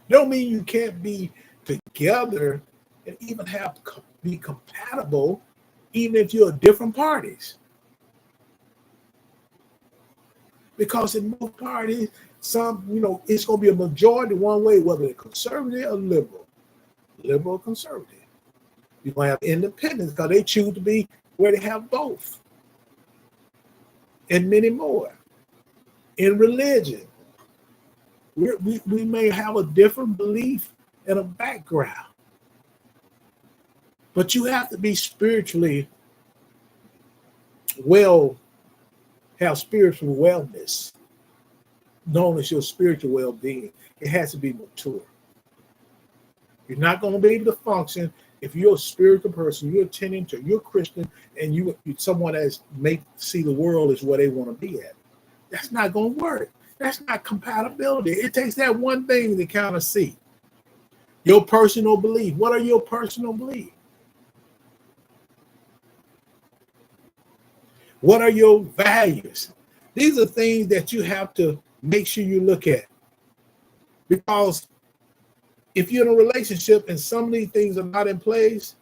Don't mean you can't be together and even be compatible, even if you're different parties. Because in most parties, it's going to be a majority one way, whether they're conservative or liberal or conservative. You're going to have independents because they choose to be where they have both. And many more. In religion, we may have a different belief and a background. But you have to be spiritually have spiritual wellness, known as your spiritual well-being. It has to be mature. You're not going to be able to function if you're a spiritual person, you're a Christian, and you're someone that may see the world as where they want to be at. That's not going to work. That's not compatibility. It takes that one thing to kind of see. Your personal belief. What are your personal beliefs? What are your values? These are things that you have to make sure you look at. Because if you're in a relationship and some of these things are not in place,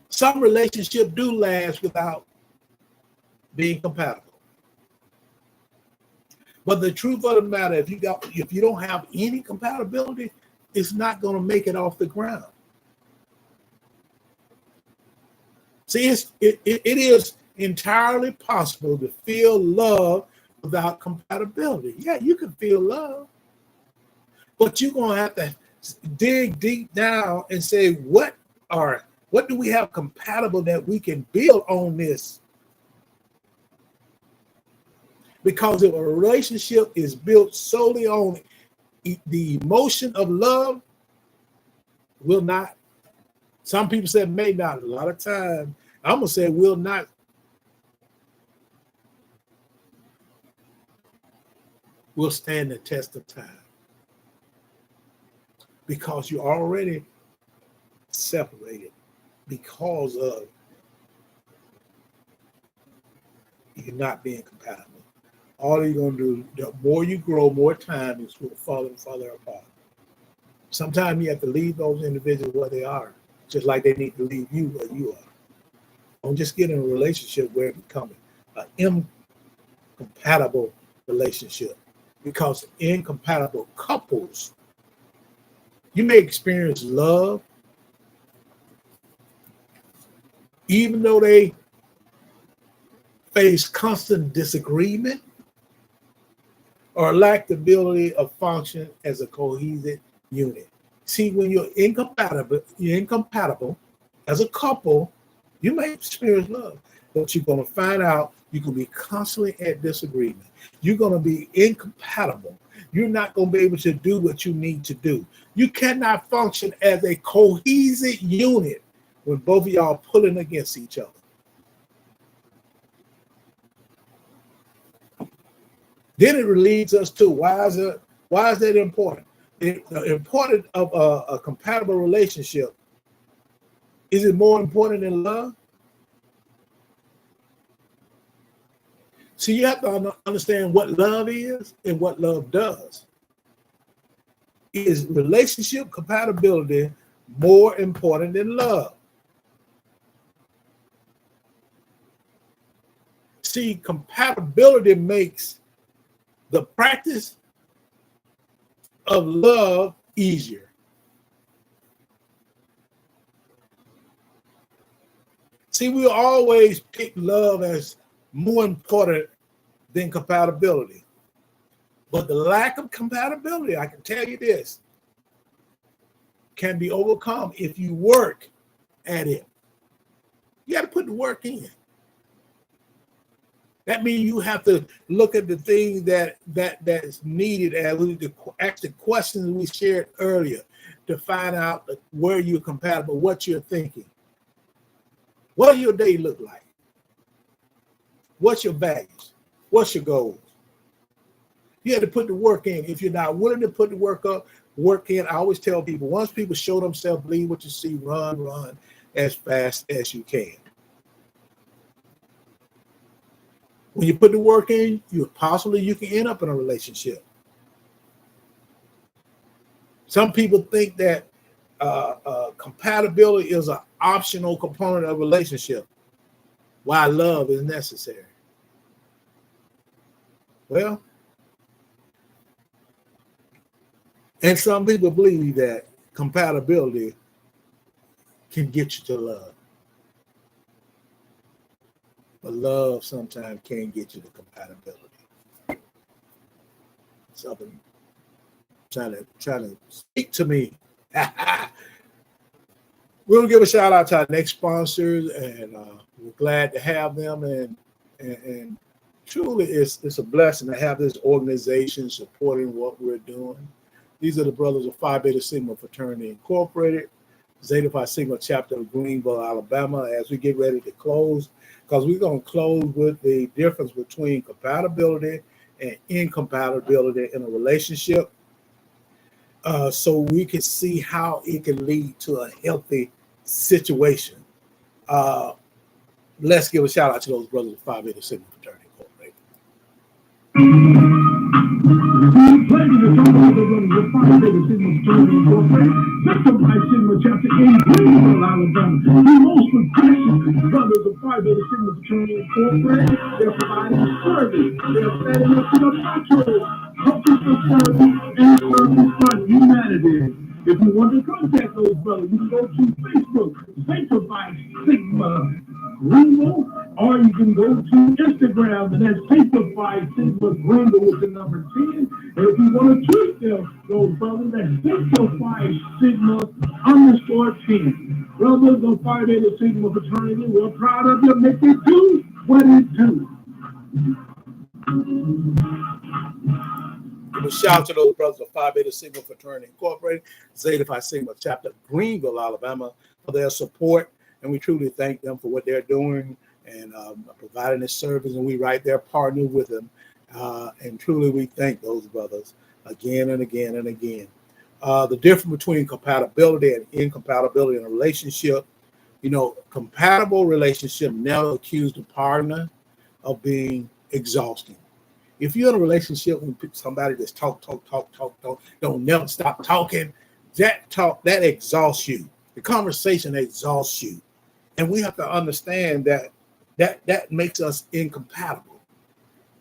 some relationships do last without being compatible. But the truth of the matter, if you don't have any compatibility, it's not going to make it off the ground. See, it is entirely possible to feel love without compatibility. Yeah, you can feel love, but you're going to have to dig deep down and say, what do we have compatible that we can build on this? Because if a relationship is built solely on the emotion of love, will not. Some people say may not. A lot of times, I'm going to say will not. Will stand the test of time. Because you're already separated because of you not being compatible. All you're going to do, the more you grow, more time is going to fall and farther apart. Sometimes you have to leave those individuals where they are, just like they need to leave you where you are. Don't just get in a relationship where it becomes an incompatible relationship. Because incompatible couples, you may experience love, even though they face constant disagreement or lack the ability of function as a cohesive unit. See, when you're incompatible as a couple, you may experience love, but you're going to find out you're going to be constantly at disagreement. You're going to be incompatible. you're not going to be able to do what you need to do. You cannot function as a cohesive unit when both of y'all are pulling against each other. Then it leads us to why is that important? The importance of a compatible relationship. Is it more important than love? So you have to understand what love is and what love does. Is relationship compatibility more important than love? See, compatibility makes the practice of love easier. See, we always pick love as more important than compatibility. But the lack of compatibility, I can tell you this, can be overcome if you work at it. You got to put the work in. That means you have to look at the things that is needed, as we ask the questions we shared earlier to find out where you're compatible, what you're thinking. What does your day look like? What's your values? What's your goals? You have to put the work in. If you're not willing to put the work in, I always tell people, once people show themselves, believe what you see, run as fast as you can. When you put the work in, you can end up in a relationship. Some people think that compatibility is an optional component of a relationship, while love is necessary. Well, and some people believe that compatibility can get you to love. But love sometimes can't get you to compatibility. Something trying to speak to me. We'll give a shout out to our next sponsors, and we're glad to have them. And truly, it's a blessing to have this organization supporting what we're doing. These are the brothers of Phi Beta Sigma Fraternity Incorporated, Zeta Phi Sigma chapter of Greenville, Alabama. As we get ready to close, because we're going to close with the difference between compatibility and incompatibility in a relationship, so we can see how it can lead to a healthy situation. Let's give a shout out to those brothers of Phi Beta Sigma Fraternity Incorporated. Pleasure to talk about the brothers of Phi Beta Sigma Fraternity Incorporated, Zeta Phi Sigma chapter in Greenville, Alabama. The most prestigious brothers of Phi Beta Sigma Fraternity Incorporated. They're providing service. They're setting up to the patrol, helping to serve and serving for humanity. If you want to contact those brothers, you can go to Facebook, Zeta Phi Sigma Greenville, or you can go to Instagram, and that's Zeta Phi Sigma Greenville with the number 10. And if you want to tweet them, those brothers, that's Zeta Phi Sigma _10. Brothers of Phi Beta Sigma Fraternity, we're proud of you. Make it do what it do. Give a shout out to those brothers of Phi Beta Sigma Fraternity Incorporated, Zeta Phi Sigma chapter of Greenville, Alabama, for their support. And we truly thank them for what they're doing and providing this service. And we right there partner with them. And truly we thank those brothers again and again and again. The difference between compatibility and incompatibility in a relationship, compatible relationship never accuse the partner of being exhausting. If you're in a relationship with somebody that's talk, don't never stop talking, that exhausts you. The conversation exhausts you. And we have to understand that makes us incompatible.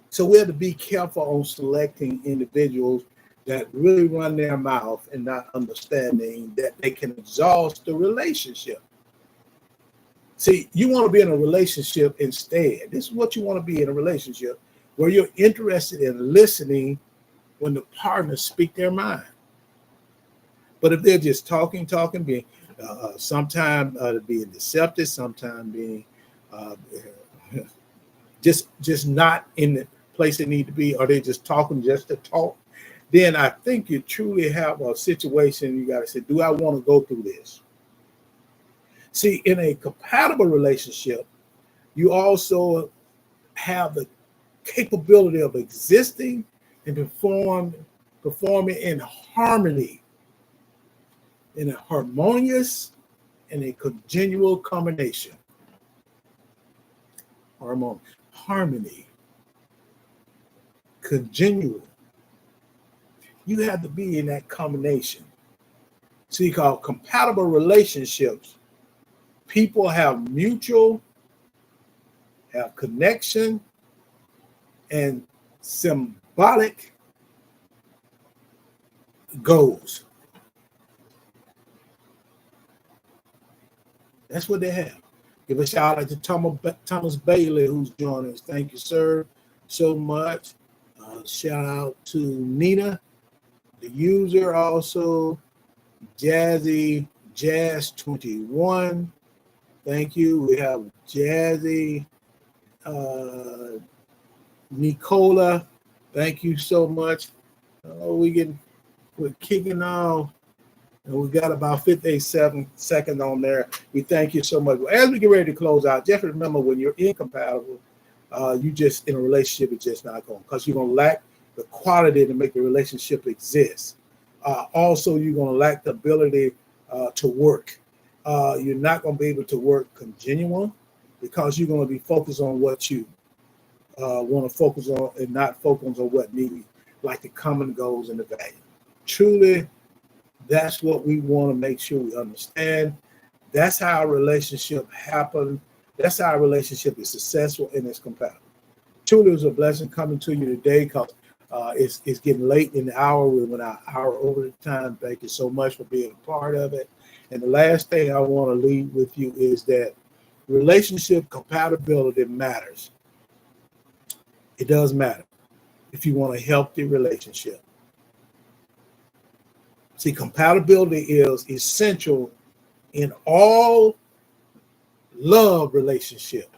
So we have to be careful on selecting individuals that really run their mouth and not understanding that they can exhaust the relationship. See, you want to be in a relationship instead. This is what you want to be in a relationship, where you're interested in listening when the partners speak their mind. But if they're just talking, being sometimes being deceptive, sometimes being just not in the place they need to be, or they're just talking just to talk, then I think you truly have a situation. You got to say, do I want to go through this? See, in a compatible relationship, you also have the capability of existing and performing in harmony, in a harmonious and a congenial combination. Harmony, congenial. You have to be in that combination. See, called compatible relationships, people have connection and symbolic goals. That's what they have. Give a shout out to Thomas Bailey, who's joining us. Thank you, sir, so much. Shout out to Nina, the user, also Jazzy Jazz 21. Thank you. We have Jazzy Nicola. Thank you so much. We're kicking off. And we got about 57 seconds on there. We thank you so much. As we get ready to close out, just remember when you're incompatible, you just in a relationship, it's just not going, because you're going to lack the quality to make the relationship exist. Also, you're going to lack the ability to work. You're not going to be able to work congenial because you're going to be focused on what you want to focus on and not focus on what needs, like the common goals and the value. Truly, that's what we want to make sure we understand. That's how a relationship happens. That's how a relationship is successful and it's compatible. Truly, it was a blessing coming to you today because it's getting late in the hour. We went our hour over the time. Thank you so much for being a part of it. And the last thing I want to leave with you is that relationship compatibility matters. It does matter if you want a healthy relationship. See, compatibility is essential in all love relationship.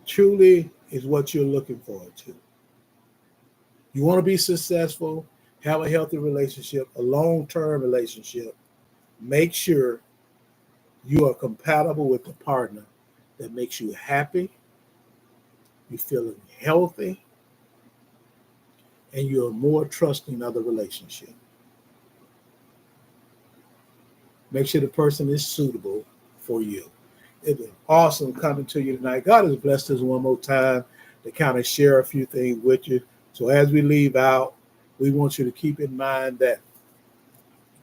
Truly is what you're looking forward to. You want to be successful, have a healthy relationship, a long-term relationship. Make sure you are compatible with the partner that makes you happy, you're feeling healthy, and you're more trusting of the relationship. Make sure the person is suitable for you. It's been awesome coming to you tonight. God has blessed us one more time to kind of share a few things with you. So as we leave out, we want you to keep in mind that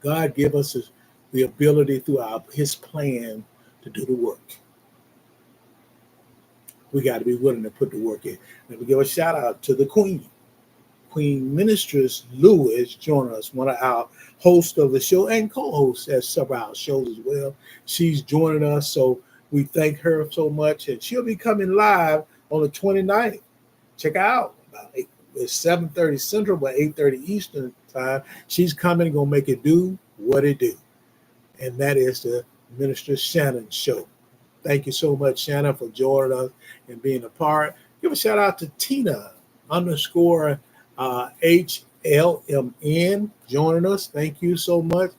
God gave us the ability through his plan to do the work. We got to be willing to put the work in. Let me give a shout out to the Queen. Queen Mistress Lewis joined us, one of our hosts of the show and co-hosts at several of our shows as well. She's joining us, so we thank her so much. And she'll be coming live on the 29th. Check her out. It's 7:30 Central, but 8:30 Eastern time. She's coming and going to make it do what it do. And that is the Minister Shannon Show. Thank you so much, Shannon, for joining us and being a part. Give a shout out to Tina _ HLMN joining us. Thank you so much.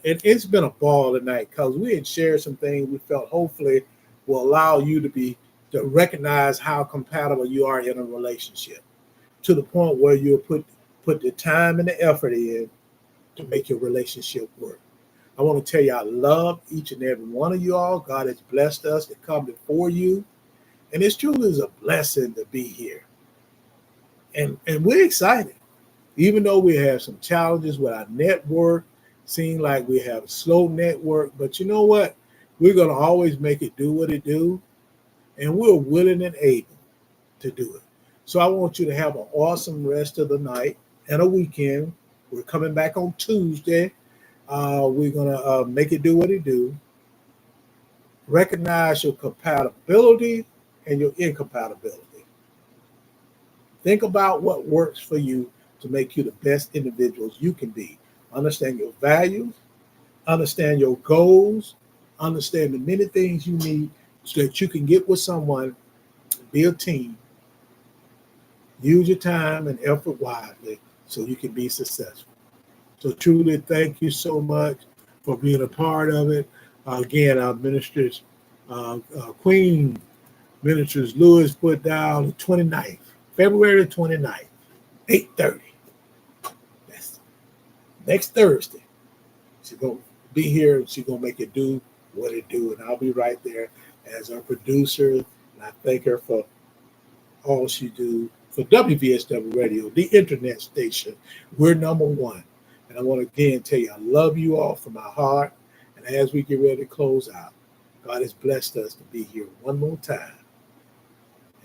It's been a ball tonight because we had shared some things we felt hopefully will allow you to recognize how compatible you are in a relationship to the point where you'll put the time and the effort in to make your relationship work. I want to tell you I love each and every one of you all. God has blessed us to come before you. And it's truly is a blessing to be here. And we're excited. Even though we have some challenges with our network, seem like we have a slow network, but you know what? We're going to always make it do what it do. And we're willing and able to do it. So I want you to have an awesome rest of the night and a weekend. We're coming back on Tuesday. We're going to make it do what it do. Recognize your compatibility and your incompatibility. Think about what works for you to make you the best individuals you can be. Understand your values, understand your goals, understand the many things you need so that you can get with someone, be a team, Use your time and effort wisely so you can be successful. So truly, thank you so much for being a part of it. Again, our ministers, Queen Ministers Lewis put down the 29th, February the 29th, 8:30. That's next Thursday. She's going to be here and she's going to make it do what it do. And I'll be right there as our producer. And I thank her for all she do for WVSW Radio, the internet station. We're number one. And I want to again tell you, I love you all from my heart. And as we get ready to close out, God has blessed us to be here one more time.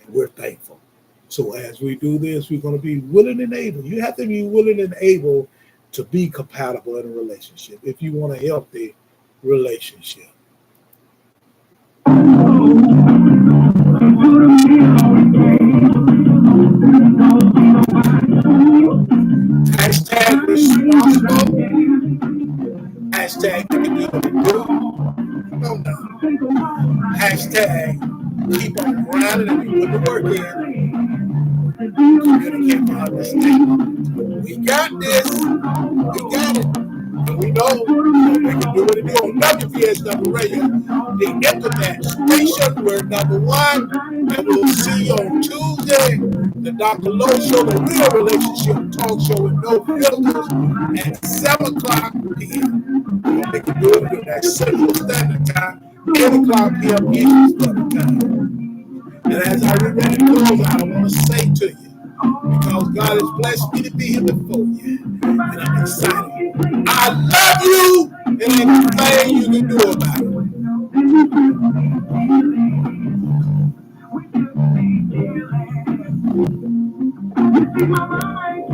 And we're thankful. So as we do this, we're going to be willing and able. You have to be willing and able to be compatible in a relationship if you want a healthy relationship. Hashtag responsible. Hashtag you can do what you do. No. Hashtag keep on grinding and put the work in. Communicate to understand. We got this. We got it. And we know we can do what it do on WVSW Radio, the internet station. We're number one. And we'll see you on Tuesday. The Dr. Lowe Show, the real relationship talk show with no filters at 7 o'clock p.m. We'll make it do it at Central Standard Time, 8 o'clock p.m. Eastern Standard Time. And as I get ready to close out, I want to say to you, because God has blessed me to be here before you, and I'm excited. I love you, and ain't a thing you can do about it. My mind,